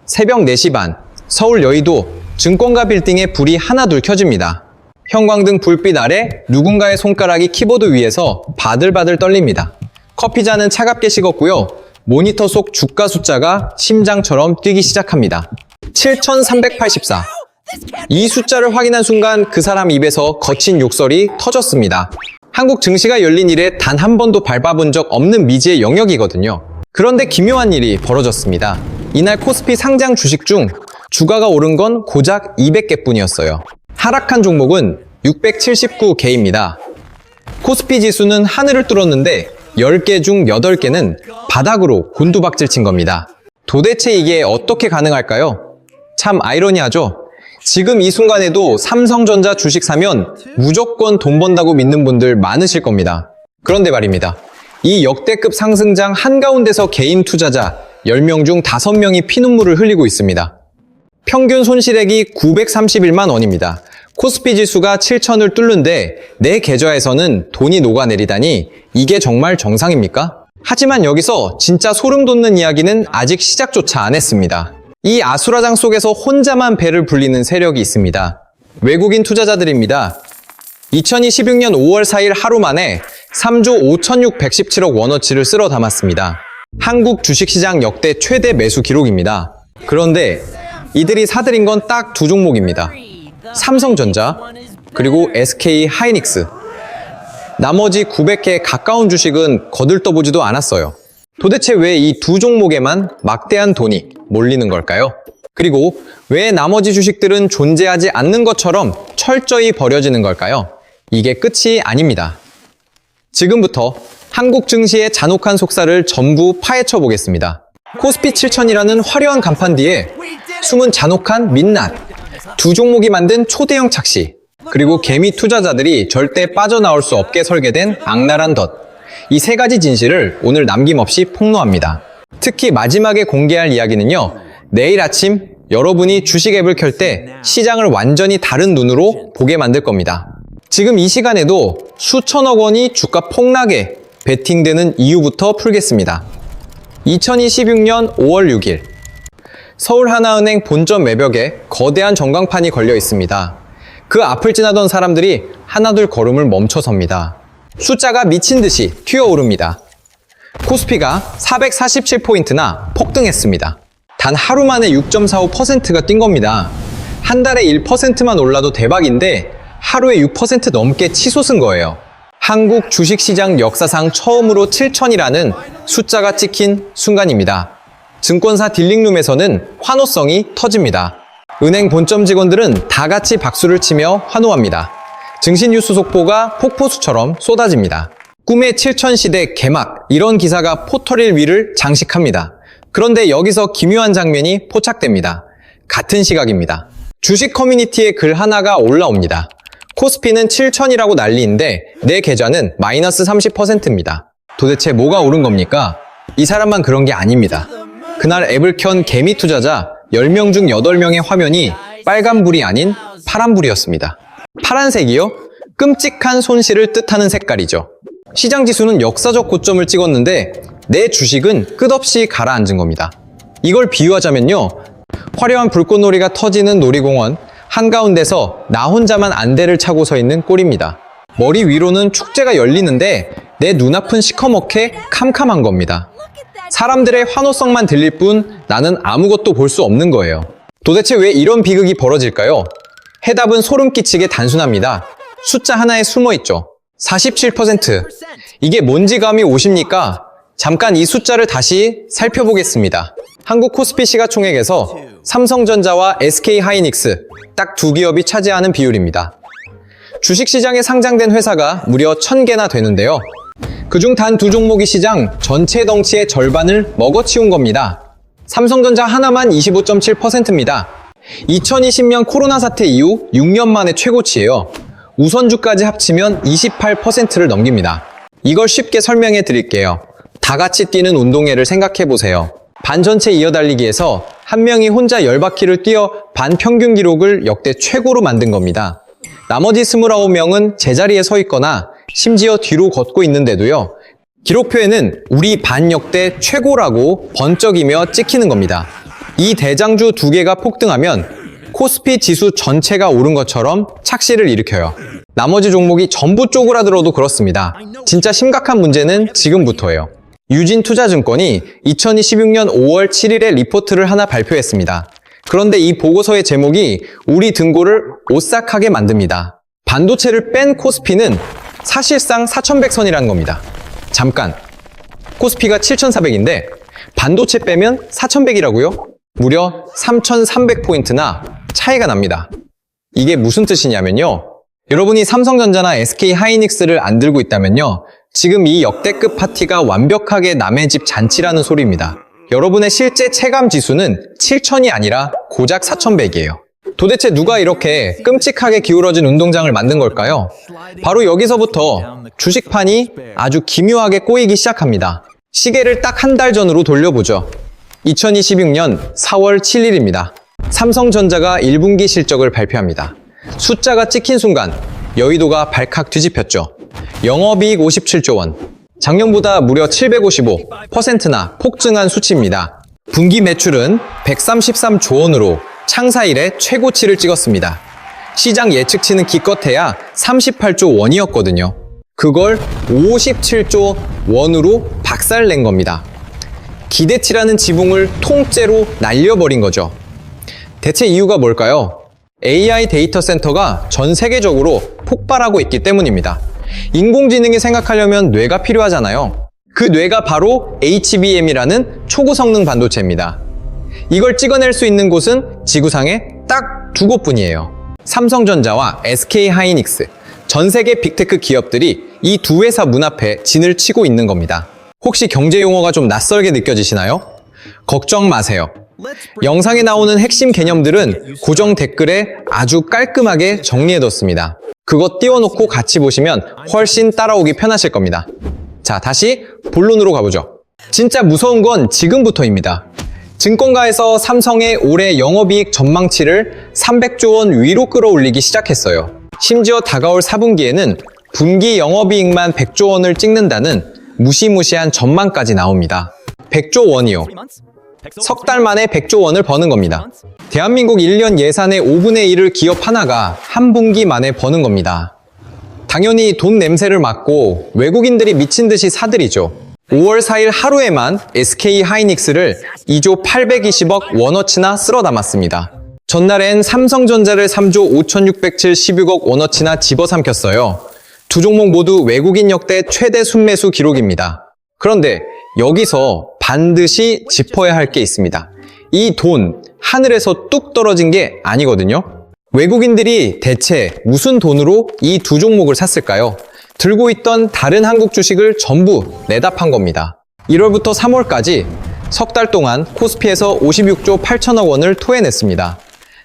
새벽 4시 반, 서울 여의도 증권가 빌딩에 불이 하나둘 켜집니다. 형광등 불빛 아래 누군가의 손가락이 키보드 위에서 바들바들 떨립니다. 커피잔은 차갑게 식었고요. 모니터 속 주가 숫자가 심장처럼 뛰기 시작합니다. 7384. 이 숫자를 확인한 순간 그 사람 입에서 거친 욕설이 터졌습니다. 한국 증시가 열린 이래 단 한 번도 밟아본 적 없는 미지의 영역이거든요. 그런데 기묘한 일이 벌어졌습니다. 이날 코스피 상장 주식 중 주가가 오른 건 고작 200개 뿐이었어요. 하락한 종목은 679개입니다. 코스피 지수는 하늘을 뚫었는데 10개 중 8개는 바닥으로 곤두박질 친 겁니다. 도대체 이게 어떻게 가능할까요? 참 아이러니하죠? 지금 이 순간에도 삼성전자 주식 사면 무조건 돈 번다고 믿는 분들 많으실 겁니다. 그런데 말입니다. 이 역대급 상승장 한가운데서 개인 투자자 10명 중 5명이 피눈물을 흘리고 있습니다. 평균 손실액이 931만 원입니다. 코스피 지수가 7,000을 뚫는데 내 계좌에서는 돈이 녹아내리다니 이게 정말 정상입니까? 하지만 여기서 진짜 소름 돋는 이야기는 아직 시작조차 안 했습니다. 이 아수라장 속에서 혼자만 배를 불리는 세력이 있습니다. 외국인 투자자들입니다. 2026년 5월 4일 하루 만에 3조 5,617억 원어치를 쓸어 담았습니다. 한국 주식시장 역대 최대 매수 기록입니다. 그런데 이들이 사들인 건 딱 두 종목입니다. 삼성전자, 그리고 SK 하이닉스. 나머지 900개 가까운 주식은 거들떠보지도 않았어요. 도대체 왜 이 두 종목에만 막대한 돈이 몰리는 걸까요? 그리고 왜 나머지 주식들은 존재하지 않는 것처럼 철저히 버려지는 걸까요? 이게 끝이 아닙니다. 지금부터 한국 증시의 잔혹한 속살을 전부 파헤쳐 보겠습니다. 코스피 7000이라는 화려한 간판 뒤에 숨은 잔혹한 민낯, 두 종목이 만든 초대형 착시, 그리고 개미 투자자들이 절대 빠져나올 수 없게 설계된 악랄한 덫. 이 세 가지 진실을 오늘 남김없이 폭로합니다. 특히 마지막에 공개할 이야기는요, 내일 아침 여러분이 주식 앱을 켤 때 시장을 완전히 다른 눈으로 보게 만들 겁니다. 지금 이 시간에도 수천억 원이 주가 폭락에 베팅되는 이유부터 풀겠습니다. 2026년 5월 6일 서울하나은행 본점 외벽에 거대한 전광판이 걸려 있습니다. 그 앞을 지나던 사람들이 하나둘 걸음을 멈춰섭니다. 숫자가 미친 듯이 튀어오릅니다. 코스피가 447포인트나 폭등했습니다. 단 하루 만에 6.45%가 뛴 겁니다. 한 달에 1%만 올라도 대박인데 하루에 6% 넘게 치솟은 거예요. 한국 주식시장 역사상 처음으로 7,000이라는 숫자가 찍힌 순간입니다. 증권사 딜링룸에서는 환호성이 터집니다. 은행 본점 직원들은 다 같이 박수를 치며 환호합니다. 증시 뉴스 속보가 폭포수처럼 쏟아집니다. 꿈의 7,000 시대 개막, 이런 기사가 포털일 위를 장식합니다. 그런데 여기서 기묘한 장면이 포착됩니다. 같은 시각입니다. 주식 커뮤니티에 글 하나가 올라옵니다. 코스피는 7,000이라고 난리인데 내 계좌는 마이너스 30%입니다. 도대체 뭐가 오른 겁니까? 이 사람만 그런 게 아닙니다. 그날 앱을 켠 개미 투자자 10명 중 8명의 화면이 빨간불이 아닌 파란불이었습니다. 파란색이요? 끔찍한 손실을 뜻하는 색깔이죠. 시장 지수는 역사적 고점을 찍었는데 내 주식은 끝없이 가라앉은 겁니다. 이걸 비유하자면요, 화려한 불꽃놀이가 터지는 놀이공원 한가운데서 나 혼자만 안대를 차고 서 있는 꼴입니다. 머리 위로는 축제가 열리는데 내 눈앞은 시커멓게 캄캄한 겁니다. 사람들의 환호성만 들릴 뿐 나는 아무것도 볼 수 없는 거예요. 도대체 왜 이런 비극이 벌어질까요? 해답은 소름 끼치게 단순합니다. 숫자 하나에 숨어 있죠. 47%. 이게 뭔지 감이 오십니까? 잠깐 이 숫자를 다시 살펴보겠습니다. 한국 코스피 시가총액에서 삼성전자와 SK 하이닉스 딱 두 기업이 차지하는 비율입니다. 주식시장에 상장된 회사가 무려 1000개나 되는데요. 그중 단 두 종목이 시장 전체 덩치의 절반을 먹어치운 겁니다. 삼성전자 하나만 25.7%입니다. 2020년 코로나 사태 이후 6년 만에 최고치예요. 우선주까지 합치면 28%를 넘깁니다. 이걸 쉽게 설명해 드릴게요. 다 같이 뛰는 운동회를 생각해 보세요. 반 전체 이어달리기에서 한 명이 혼자 10바퀴를 뛰어 반 평균 기록을 역대 최고로 만든 겁니다. 나머지 29명은 제자리에 서 있거나 심지어 뒤로 걷고 있는데도요, 기록표에는 우리 반 역대 최고라고 번쩍이며 찍히는 겁니다. 이 대장주 두 개가 폭등하면 코스피 지수 전체가 오른 것처럼 착시를 일으켜요. 나머지 종목이 전부 쪼그라들어도 그렇습니다. 진짜 심각한 문제는 지금부터예요. 유진투자증권이 2026년 5월 7일에 리포트를 하나 발표했습니다. 그런데 이 보고서의 제목이 우리 등골을 오싹하게 만듭니다. 반도체를 뺀 코스피는 사실상 4100선이라는 겁니다. 잠깐, 코스피가 7400인데 반도체 빼면 4100이라고요? 무려 3300포인트나 차이가 납니다. 이게 무슨 뜻이냐면요. 여러분이 삼성전자나 SK하이닉스를 안 들고 있다면요. 지금 이 역대급 파티가 완벽하게 남의 집 잔치라는 소리입니다. 여러분의 실제 체감 지수는 7000이 아니라 고작 4100이에요. 도대체 누가 이렇게 끔찍하게 기울어진 운동장을 만든 걸까요? 바로 여기서부터 주식판이 아주 기묘하게 꼬이기 시작합니다. 시계를 딱 한 달 전으로 돌려보죠. 2026년 4월 7일입니다. 삼성전자가 1분기 실적을 발표합니다. 숫자가 찍힌 순간 여의도가 발칵 뒤집혔죠. 영업이익 57조 원, 작년보다 무려 755%나 폭증한 수치입니다. 분기 매출은 133조 원으로 창사 이래 최고치를 찍었습니다. 시장 예측치는 기껏해야 38조 원이었거든요. 그걸 57조 원으로 박살낸 겁니다. 기대치라는 지붕을 통째로 날려버린 거죠. 대체 이유가 뭘까요? AI 데이터 센터가 전 세계적으로 폭발하고 있기 때문입니다. 인공지능이 생각하려면 뇌가 필요하잖아요. 그 뇌가 바로 HBM이라는 초고 성능 반도체입니다. 이걸 찍어낼 수 있는 곳은 지구상에 딱 두 곳뿐이에요. 삼성전자와 SK하이닉스, 전 세계 빅테크 기업들이 이 두 회사 문 앞에 진을 치고 있는 겁니다. 혹시 경제 용어가 좀 낯설게 느껴지시나요? 걱정 마세요. 영상에 나오는 핵심 개념들은 고정 댓글에 아주 깔끔하게 정리해뒀습니다. 그거 띄워놓고 같이 보시면 훨씬 따라오기 편하실 겁니다. 자, 다시 본론으로 가보죠. 진짜 무서운 건 지금부터입니다. 증권가에서 삼성의 올해 영업이익 전망치를 300조 원 위로 끌어올리기 시작했어요. 심지어 다가올 4분기에는 분기 영업이익만 100조 원을 찍는다는 무시무시한 전망까지 나옵니다. 100조 원이요. 석 달 만에 100조 원을 버는 겁니다. 대한민국 1년 예산의 5분의 1을 기업 하나가 한 분기 만에 버는 겁니다. 당연히 돈 냄새를 맡고 외국인들이 미친 듯이 사들이죠. 5월 4일 하루에만 SK하이닉스를 2조 820억 원어치나 쓸어 담았습니다. 전날엔 삼성전자를 3조 5676억 원어치나 집어삼켰어요. 두 종목 모두 외국인 역대 최대 순매수 기록입니다. 그런데 여기서 반드시 짚어야 할 게 있습니다. 이 돈 하늘에서 뚝 떨어진 게 아니거든요. 외국인들이 대체 무슨 돈으로 이 두 종목을 샀을까요? 들고 있던 다른 한국 주식을 전부 내다 판 겁니다. 1월부터 3월까지 석 달 동안 코스피에서 56조 8천억 원을 토해냈습니다.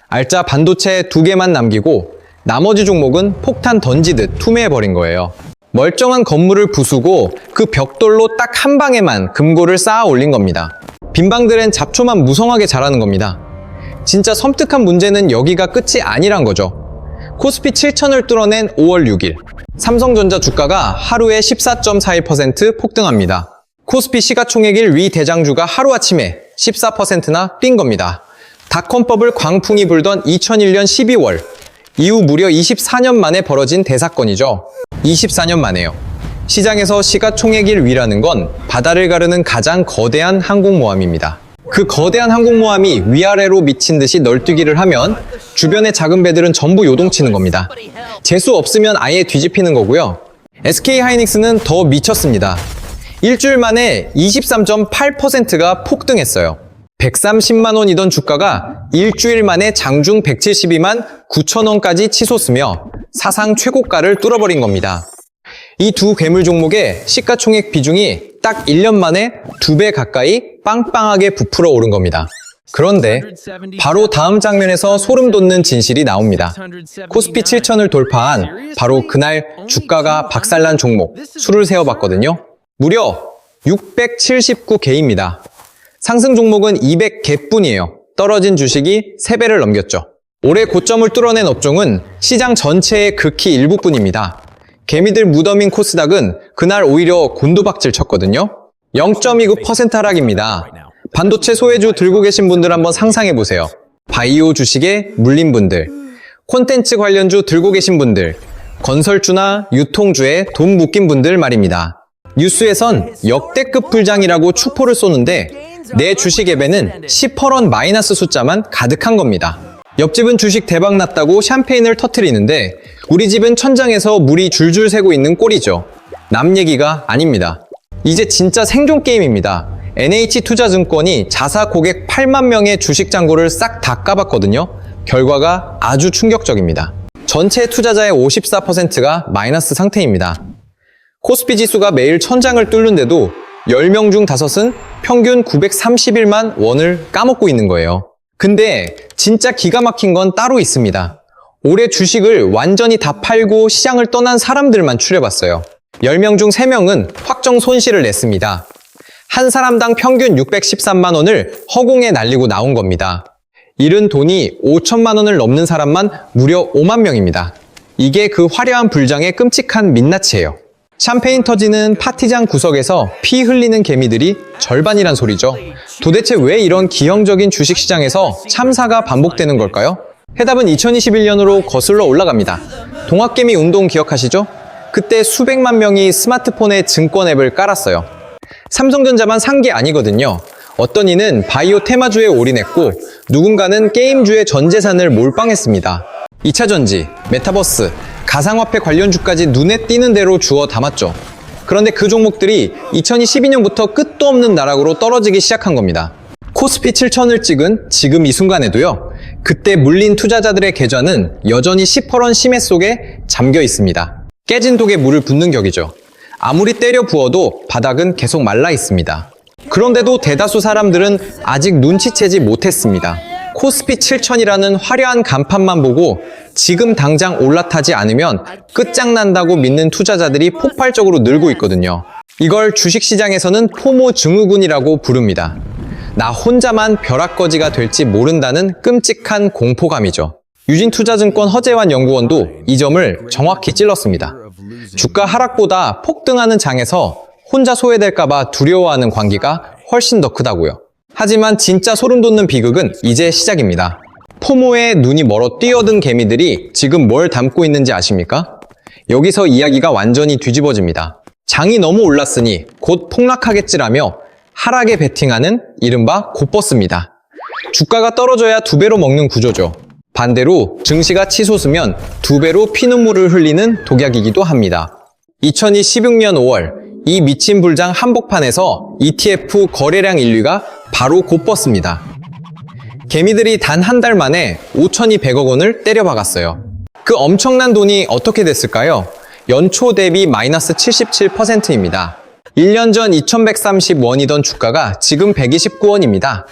알짜 반도체 두 개만 남기고 나머지 종목은 폭탄 던지듯 투매해버린 거예요. 멀쩡한 건물을 부수고 그 벽돌로 딱 한 방에만 금고를 쌓아 올린 겁니다. 빈방들은 잡초만 무성하게 자라는 겁니다. 진짜 섬뜩한 문제는 여기가 끝이 아니란 거죠. 코스피 7천을 뚫어낸 5월 6일 삼성전자 주가가 하루에 14.41% 폭등합니다. 코스피 시가총액 1위 대장주가 하루아침에 14%나 뛴 겁니다. 닷컴버블 광풍이 불던 2001년 12월 이후 무려 24년 만에 벌어진 대사건이죠. 24년 만에요. 시장에서 시가총액 1위라는 건 바다를 가르는 가장 거대한 항공모함입니다. 그 거대한 항공모함이 위아래로 미친 듯이 널뛰기를 하면 주변의 작은 배들은 전부 요동치는 겁니다. 재수 없으면 아예 뒤집히는 거고요. SK하이닉스는 더 미쳤습니다. 일주일 만에 23.8%가 폭등했어요. 130만 원이던 주가가 일주일 만에 장중 172만 9천 원까지 치솟으며 사상 최고가를 뚫어버린 겁니다. 이 두 괴물 종목의 시가총액 비중이 딱 1년 만에 2배 가까이 빵빵하게 부풀어 오른 겁니다. 그런데 바로 다음 장면에서 소름 돋는 진실이 나옵니다. 코스피 7천을 돌파한 바로 그날 주가가 박살난 종목 수를 세어봤거든요. 무려 679개입니다. 상승 종목은 200개뿐이에요. 떨어진 주식이 3배를 넘겼죠. 올해 고점을 뚫어낸 업종은 시장 전체의 극히 일부뿐입니다. 개미들 무덤인 코스닥은 그날 오히려 곤두박질 쳤거든요. 0.29% 하락입니다. 반도체 소외주 들고 계신 분들 한번 상상해 보세요. 바이오 주식에 물린 분들, 콘텐츠 관련주 들고 계신 분들, 건설주나 유통주에 돈 묶인 분들 말입니다. 뉴스에선 역대급 불장이라고 축포를 쏘는데 내 주식 앱에는 10%원 마이너스 숫자만 가득한 겁니다. 옆집은 주식 대박 났다고 샴페인을 터트리는데 우리 집은 천장에서 물이 줄줄 새고 있는 꼴이죠. 남 얘기가 아닙니다. 이제 진짜 생존 게임입니다. NH투자증권이 자사 고객 8만 명의 주식 잔고를 싹 다 까봤거든요. 결과가 아주 충격적입니다. 전체 투자자의 54%가 마이너스 상태입니다. 코스피 지수가 매일 1000장을 뚫는데도 10명 중 5은 평균 931만 원을 까먹고 있는 거예요. 근데 진짜 기가 막힌 건 따로 있습니다. 올해 주식을 완전히 다 팔고 시장을 떠난 사람들만 추려봤어요. 10명 중 3명은 확정 손실을 냈습니다. 한 사람당 평균 613만 원을 허공에 날리고 나온 겁니다. 잃은 돈이 5천만 원을 넘는 사람만 무려 5만 명입니다. 이게 그 화려한 불장의 끔찍한 민낯이에요. 샴페인 터지는 파티장 구석에서 피 흘리는 개미들이 절반이란 소리죠. 도대체 왜 이런 기형적인 주식시장에서 참사가 반복되는 걸까요? 해답은 2021년으로 거슬러 올라갑니다. 동학개미 운동 기억하시죠? 그때 수백만 명이 스마트폰에 증권 앱을 깔았어요. 삼성전자만 산 게 아니거든요. 어떤 이는 바이오 테마주에 올인했고 누군가는 게임주의 전 재산을 몰빵했습니다. 2차전지, 메타버스, 가상화폐 관련주까지 눈에 띄는 대로 주워 담았죠. 그런데 그 종목들이 2012년부터 끝도 없는 나락으로 떨어지기 시작한 겁니다. 코스피 7천을 찍은 지금 이 순간에도요. 그때 물린 투자자들의 계좌는 여전히 10%원 심해 속에 잠겨 있습니다. 깨진 독에 물을 붓는 격이죠. 아무리 때려 부어도 바닥은 계속 말라 있습니다. 그런데도 대다수 사람들은 아직 눈치채지 못했습니다. 코스피 7천이라는 화려한 간판만 보고 지금 당장 올라타지 않으면 끝장난다고 믿는 투자자들이 폭발적으로 늘고 있거든요. 이걸 주식시장에서는 포모 증후군이라고 부릅니다. 나 혼자만 벼락거지가 될지 모른다는 끔찍한 공포감이죠. 유진투자증권 허재환 연구원도 이 점을 정확히 찔렀습니다. 주가 하락보다 폭등하는 장에서 혼자 소외될까봐 두려워하는 관계가 훨씬 더 크다고요. 하지만 진짜 소름 돋는 비극은 이제 시작입니다. 포모에 눈이 멀어 뛰어든 개미들이 지금 뭘 담고 있는지 아십니까? 여기서 이야기가 완전히 뒤집어집니다. 장이 너무 올랐으니 곧 폭락하겠지라며 하락에 베팅하는 이른바 곧버스입니다. 주가가 떨어져야 2배로 먹는 구조죠. 반대로 증시가 치솟으면 2배로 피눈물을 흘리는 독약이기도 합니다. 2016년 5월 이 미친 불장 한복판에서 ETF 거래량 1위가 바로 곧버스입니다. 개미들이 단 한 달 만에 5,200억 원을 때려박았어요. 그 엄청난 돈이 어떻게 됐을까요? 연초 대비 마이너스 77%입니다. 1년 전 2,130원이던 주가가 지금 129원입니다.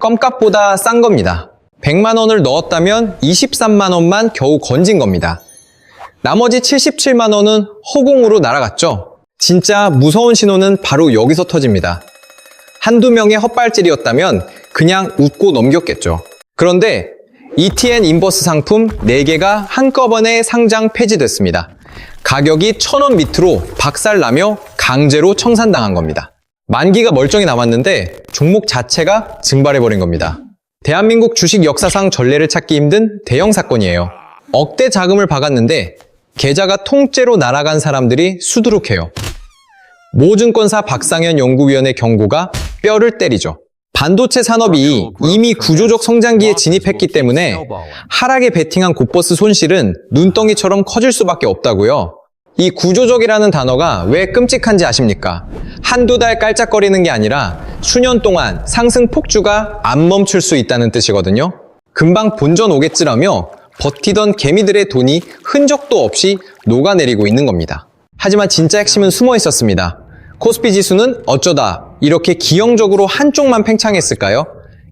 껌값보다 싼 겁니다. 100만 원을 넣었다면 23만 원만 겨우 건진 겁니다. 나머지 77만 원은 허공으로 날아갔죠. 진짜 무서운 신호는 바로 여기서 터집니다. 한두 명의 헛발질이었다면 그냥 웃고 넘겼겠죠. 그런데 ETN 인버스 상품 4개가 한꺼번에 상장 폐지됐습니다. 가격이 1,000원 밑으로 박살나며 강제로 청산당한 겁니다. 만기가 멀쩡히 남았는데 종목 자체가 증발해버린 겁니다. 대한민국 주식 역사상 전례를 찾기 힘든 대형 사건이에요. 억대 자금을 박았는데 계좌가 통째로 날아간 사람들이 수두룩해요. 모증권사 박상현 연구위원의 경고가 뼈를 때리죠. 반도체 산업이 이미 구조적 성장기에 진입했기 때문에 하락에 베팅한 곧버스 손실은 눈덩이처럼 커질 수밖에 없다고요. 이 구조적이라는 단어가 왜 끔찍한지 아십니까? 한두 달 깔짝거리는 게 아니라 수년 동안 상승 폭주가 안 멈출 수 있다는 뜻이거든요. 금방 본전 오겠지라며 버티던 개미들의 돈이 흔적도 없이 녹아내리고 있는 겁니다. 하지만 진짜 핵심은 숨어 있었습니다. 코스피 지수는 어쩌다 이렇게 기형적으로 한쪽만 팽창했을까요?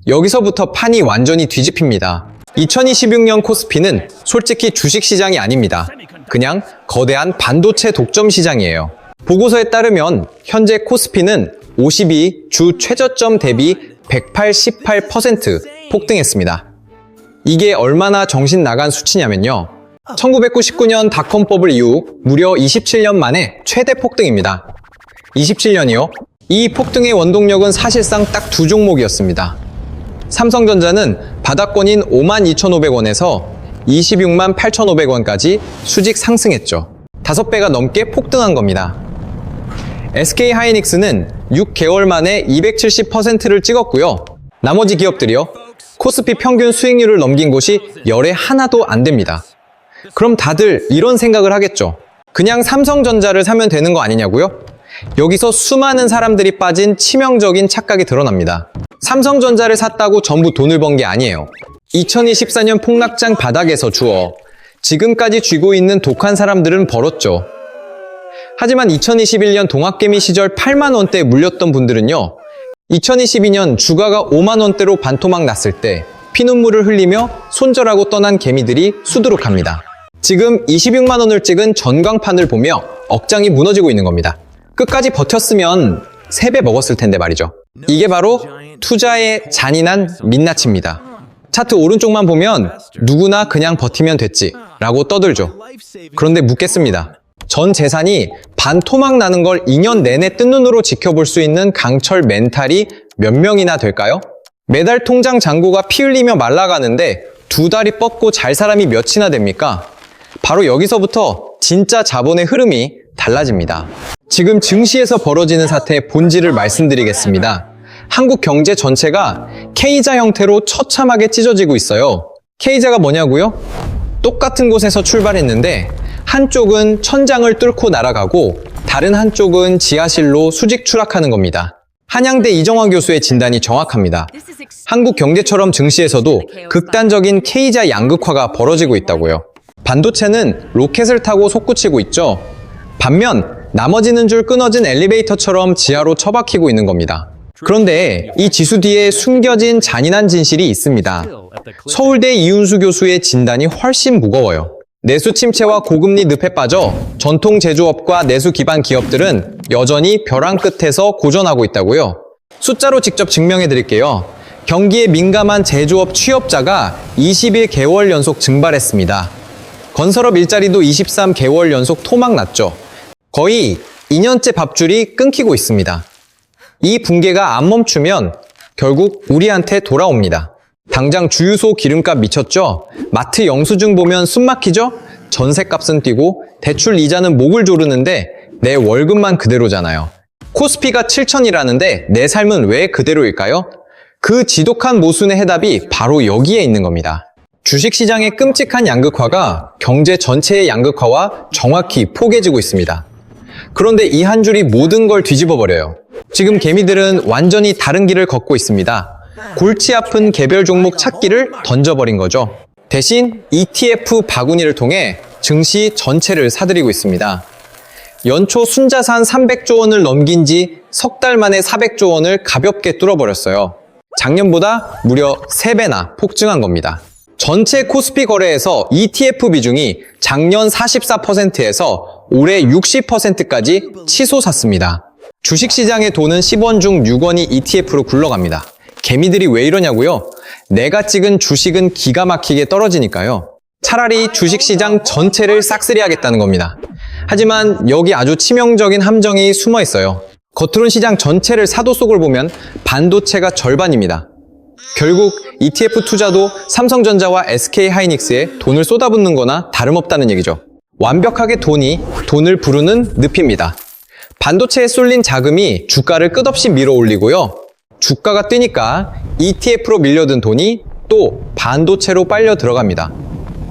여기서부터 판이 완전히 뒤집힙니다. 2026년 코스피는 솔직히 주식시장이 아닙니다. 그냥 거대한 반도체 독점 시장이에요. 보고서에 따르면 현재 코스피는 52 주 최저점 대비 188% 폭등했습니다. 이게 얼마나 정신 나간 수치냐면요. 1999년 닷컴 버블 이후 무려 27년 만에 최대 폭등입니다. 27년이요? 이 폭등의 원동력은 사실상 딱 두 종목이었습니다. 삼성전자는 바닥권인 52,500원에서 26만 8,500원까지 수직 상승했죠. 5배가 넘게 폭등한 겁니다. SK하이닉스는 6개월 만에 270%를 찍었고요. 나머지 기업들이요. 코스피 평균 수익률을 넘긴 곳이 열에 하나도 안 됩니다. 그럼 다들 이런 생각을 하겠죠. 그냥 삼성전자를 사면 되는 거 아니냐고요? 여기서 수많은 사람들이 빠진 치명적인 착각이 드러납니다. 삼성전자를 샀다고 전부 돈을 번 게 아니에요. 2024년 폭락장 바닥에서 주워 지금까지 쥐고 있는 독한 사람들은 벌었죠. 하지만 2021년 동학개미 시절 8만 원대에 물렸던 분들은요. 2022년 주가가 5만 원대로 반토막 났을 때 피눈물을 흘리며 손절하고 떠난 개미들이 수두룩합니다. 지금 26만 원을 찍은 전광판을 보며 억장이 무너지고 있는 겁니다. 끝까지 버텼으면 3배 먹었을 텐데 말이죠. 이게 바로 투자의 잔인한 민낯입니다. 차트 오른쪽만 보면 누구나 그냥 버티면 됐지 라고 떠들죠. 그런데 묻겠습니다. 전 재산이 반토막 나는 걸 2년 내내 뜬 눈으로 지켜볼 수 있는 강철 멘탈이 몇 명이나 될까요? 매달 통장 잔고가 피 흘리며 말라가는데 2다리 뻗고 잘 사람이 몇이나 됩니까? 바로 여기서부터 진짜 자본의 흐름이 달라집니다. 지금 증시에서 벌어지는 사태의 본질을 말씀드리겠습니다. 한국 경제 전체가 K자 형태로 처참하게 찢어지고 있어요. K자가 뭐냐고요? 똑같은 곳에서 출발했는데 한쪽은 천장을 뚫고 날아가고 다른 한쪽은 지하실로 수직 추락하는 겁니다. 한양대 이정환 교수의 진단이 정확합니다. 한국 경제처럼 증시에서도 극단적인 K자 양극화가 벌어지고 있다고요. 반도체는 로켓을 타고 솟구치고 있죠. 반면 나머지는 줄 끊어진 엘리베이터처럼 지하로 처박히고 있는 겁니다. 그런데 이 지수 뒤에 숨겨진 잔인한 진실이 있습니다. 서울대 이윤수 교수의 진단이 훨씬 무거워요. 내수 침체와 고금리 늪에 빠져 전통 제조업과 내수 기반 기업들은 여전히 벼랑 끝에서 고전하고 있다고요. 숫자로 직접 증명해 드릴게요. 경기에 민감한 제조업 취업자가 21개월 연속 증발했습니다. 건설업 일자리도 23개월 연속 토막 났죠. 거의 2년째 밥줄이 끊기고 있습니다. 이 붕괴가 안 멈추면 결국 우리한테 돌아옵니다. 당장 주유소 기름값 미쳤죠? 마트 영수증 보면 숨 막히죠? 전셋값은 뛰고 대출 이자는 목을 조르는데 내 월급만 그대로잖아요. 코스피가 7천이라는데 내 삶은 왜 그대로일까요? 그 지독한 모순의 해답이 바로 여기에 있는 겁니다. 주식시장의 끔찍한 양극화가 경제 전체의 양극화와 정확히 포개지고 있습니다. 그런데 이 한 줄이 모든 걸 뒤집어버려요. 지금 개미들은 완전히 다른 길을 걷고 있습니다. 골치 아픈 개별 종목 찾기를 던져버린 거죠. 대신 ETF 바구니를 통해 증시 전체를 사들이고 있습니다. 연초 순자산 300조 원을 넘긴 지 석 달 만에 400조 원을 가볍게 뚫어버렸어요. 작년보다 무려 3배나 폭증한 겁니다. 전체 코스피 거래에서 ETF 비중이 작년 44%에서 올해 60%까지 치솟았습니다. 주식시장의 돈은 10원 중 6원이 ETF로 굴러갑니다. 개미들이 왜 이러냐고요? 내가 찍은 주식은 기가 막히게 떨어지니까요. 차라리 주식시장 전체를 싹쓸이하겠다는 겁니다. 하지만 여기 아주 치명적인 함정이 숨어 있어요. 겉으론 시장 전체를 사도 속을 보면 반도체가 절반입니다. 결국 ETF 투자도 삼성전자와 SK하이닉스에 돈을 쏟아붓는 거나 다름없다는 얘기죠. 완벽하게 돈을 부르는 늪입니다. 반도체에 쏠린 자금이 주가를 끝없이 밀어 올리고요. 주가가 뛰니까 ETF로 밀려든 돈이 또 반도체로 빨려 들어갑니다.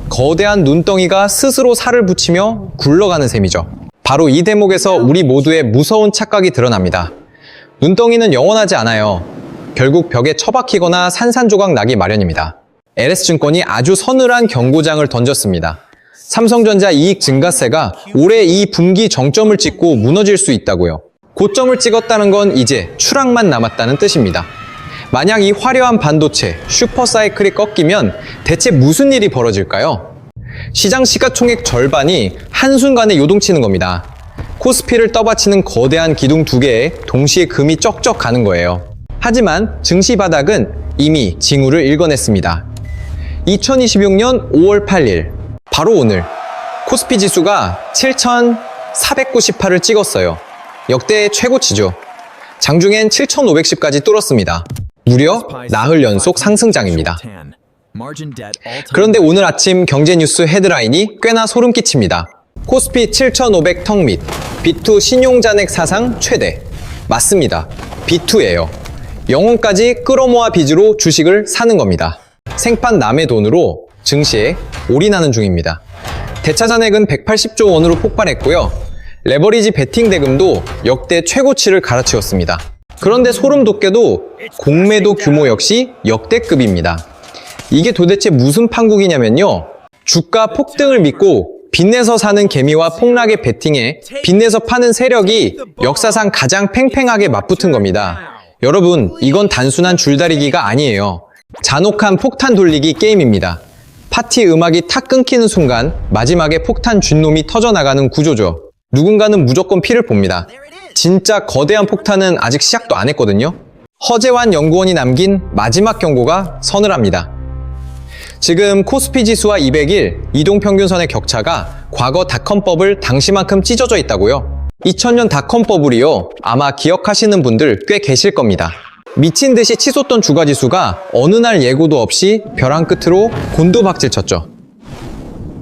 거대한 눈덩이가 스스로 살을 붙이며 굴러가는 셈이죠. 바로 이 대목에서 우리 모두의 무서운 착각이 드러납니다. 눈덩이는 영원하지 않아요. 결국 벽에 처박히거나 산산조각 나기 마련입니다. LS증권이 아주 서늘한 경고장을 던졌습니다. 삼성전자 이익 증가세가 올해 이 분기 정점을 찍고 무너질 수 있다고요. 고점을 찍었다는 건 이제 추락만 남았다는 뜻입니다. 만약 이 화려한 반도체, 슈퍼사이클이 꺾이면 대체 무슨 일이 벌어질까요? 시장 시가총액 절반이 한순간에 요동치는 겁니다. 코스피를 떠받치는 거대한 기둥 2개에 동시에 금이 쩍쩍 가는 거예요. 하지만 증시 바닥은 이미 징후를 읽어냈습니다. 2026년 5월 8일, 바로 오늘 코스피 지수가 7,498을 찍었어요. 역대 최고치죠. 장중엔 7,510까지 뚫었습니다. 무려 나흘 연속 상승장입니다. 그런데 오늘 아침 경제뉴스 헤드라인이 꽤나 소름 끼칩니다. 코스피 7,500턱 및 B2 신용잔액 사상 최대. 맞습니다. B2예요. 영혼까지 끌어모아 빚으로 주식을 사는 겁니다. 생판 남의 돈으로 증시에 올인하는 중입니다. 대차 잔액은 180조 원으로 폭발했고요. 레버리지 베팅 대금도 역대 최고치를 갈아치웠습니다. 그런데 소름 돋게도 공매도 규모 역시 역대급입니다. 이게 도대체 무슨 판국이냐면요. 주가 폭등을 믿고 빚내서 사는 개미와 폭락의 베팅에 빚내서 파는 세력이 역사상 가장 팽팽하게 맞붙은 겁니다. 여러분, 이건 단순한 줄다리기가 아니에요. 잔혹한 폭탄 돌리기 게임입니다. 파티 음악이 탁 끊기는 순간 마지막에 폭탄 쥔놈이 터져나가는 구조죠. 누군가는 무조건 피를 봅니다. 진짜 거대한 폭탄은 아직 시작도 안 했거든요. 허재환 연구원이 남긴 마지막 경고가 서늘합니다. 지금 코스피 지수와 200일 이동평균선의 격차가 과거 닷컴버블 당시만큼 찢어져 있다고요? 2000년 닷컴버블이요. 아마 기억하시는 분들 꽤 계실 겁니다. 미친 듯이 치솟던 주가지수가 어느 날 예고도 없이 벼랑 끝으로 곤두박질 쳤죠.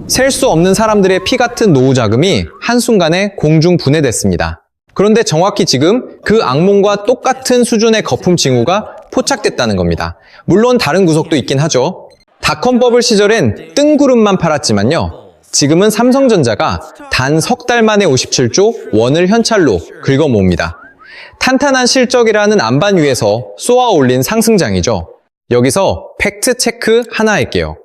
셀 수 없는 사람들의 피 같은 노후 자금이 한순간에 공중 분해됐습니다. 그런데 정확히 지금 그 악몽과 똑같은 수준의 거품 징후가 포착됐다는 겁니다. 물론 다른 구석도 있긴 하죠. 닷컴버블 시절엔 뜬구름만 팔았지만요. 지금은 삼성전자가 단 석 달 만에 57조 원을 현찰로 긁어모읍니다. 탄탄한 실적이라는 안반 위에서 쏘아 올린 상승장이죠. 여기서 팩트 체크 하나 할게요.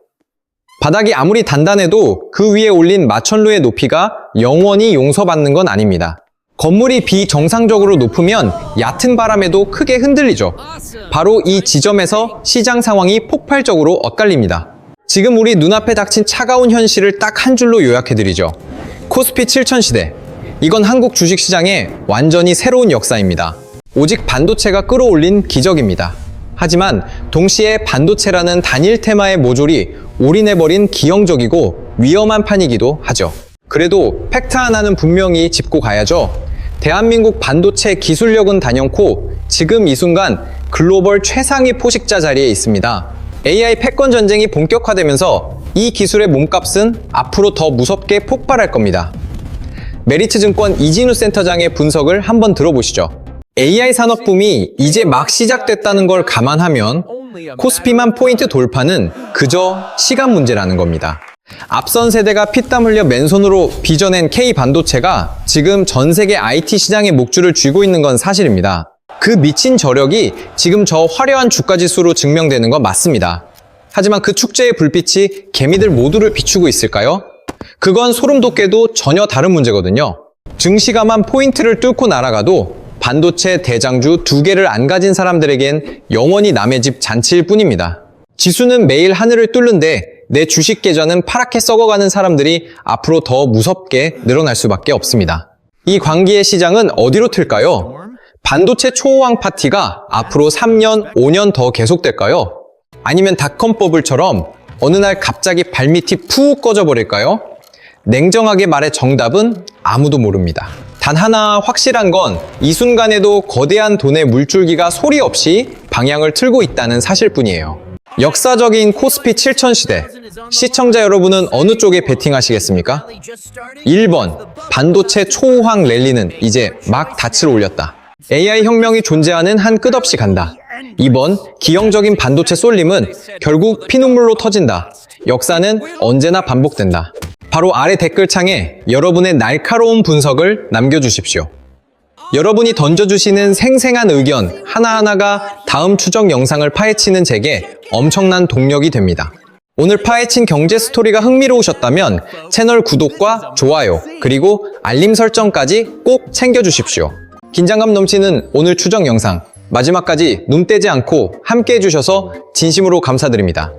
바닥이 아무리 단단해도 그 위에 올린 마천루의 높이가 영원히 용서받는 건 아닙니다. 건물이 비정상적으로 높으면 얕은 바람에도 크게 흔들리죠. 바로 이 지점에서 시장 상황이 폭발적으로 엇갈립니다. 지금 우리 눈앞에 닥친 차가운 현실을 딱 한 줄로 요약해드리죠. 코스피 7000 시대. 이건 한국 주식시장의 완전히 새로운 역사입니다. 오직 반도체가 끌어올린 기적입니다. 하지만 동시에 반도체라는 단일 테마의 모조리 올인해버린 기형적이고 위험한 판이기도 하죠. 그래도 팩트 하나는 분명히 짚고 가야죠. 대한민국 반도체 기술력은 단연코 지금 이 순간 글로벌 최상위 포식자 자리에 있습니다. AI 패권 전쟁이 본격화되면서 이 기술의 몸값은 앞으로 더 무섭게 폭발할 겁니다. 메리츠증권 이진우 센터장의 분석을 한번 들어보시죠. AI 산업붐이 이제 막 시작됐다는 걸 감안하면 코스피만 포인트 돌파는 그저 시간 문제라는 겁니다. 앞선 세대가 피땀 흘려 맨손으로 빚어낸 K반도체가 지금 전 세계 IT 시장의 목줄을 쥐고 있는 건 사실입니다. 그 미친 저력이 지금 저 화려한 주가지수로 증명되는 건 맞습니다. 하지만 그 축제의 불빛이 개미들 모두를 비추고 있을까요? 그건 소름 돋게도 전혀 다른 문제거든요. 증시가만 포인트를 뚫고 날아가도 반도체 대장주 2개를 안 가진 사람들에겐 영원히 남의 집 잔치일 뿐입니다. 지수는 매일 하늘을 뚫는데 내 주식 계좌는 파랗게 썩어가는 사람들이 앞으로 더 무섭게 늘어날 수밖에 없습니다. 이 광기의 시장은 어디로 튈까요? 반도체 초호황 파티가 앞으로 3년, 5년 더 계속될까요? 아니면 닷컴버블처럼 어느 날 갑자기 발밑이 푹 꺼져버릴까요? 냉정하게 말해 정답은 아무도 모릅니다. 단 하나 확실한 건 이 순간에도 거대한 돈의 물줄기가 소리 없이 방향을 틀고 있다는 사실뿐이에요. 역사적인 코스피 7000 시대. 시청자 여러분은 어느 쪽에 베팅하시겠습니까? 1번, 반도체 초호황 랠리는 이제 막 닻을 올렸다. AI 혁명이 존재하는 한 끝없이 간다. 2번, 기형적인 반도체 쏠림은 결국 피눈물로 터진다. 역사는 언제나 반복된다. 바로 아래 댓글창에 여러분의 날카로운 분석을 남겨주십시오. 여러분이 던져주시는 생생한 의견 하나하나가 다음 추적 영상을 파헤치는 제게 엄청난 동력이 됩니다. 오늘 파헤친 경제 스토리가 흥미로우셨다면 채널 구독과 좋아요 그리고 알림 설정까지 꼭 챙겨주십시오. 긴장감 넘치는 오늘 추적 영상 마지막까지 눈 떼지 않고 함께 해주셔서 진심으로 감사드립니다.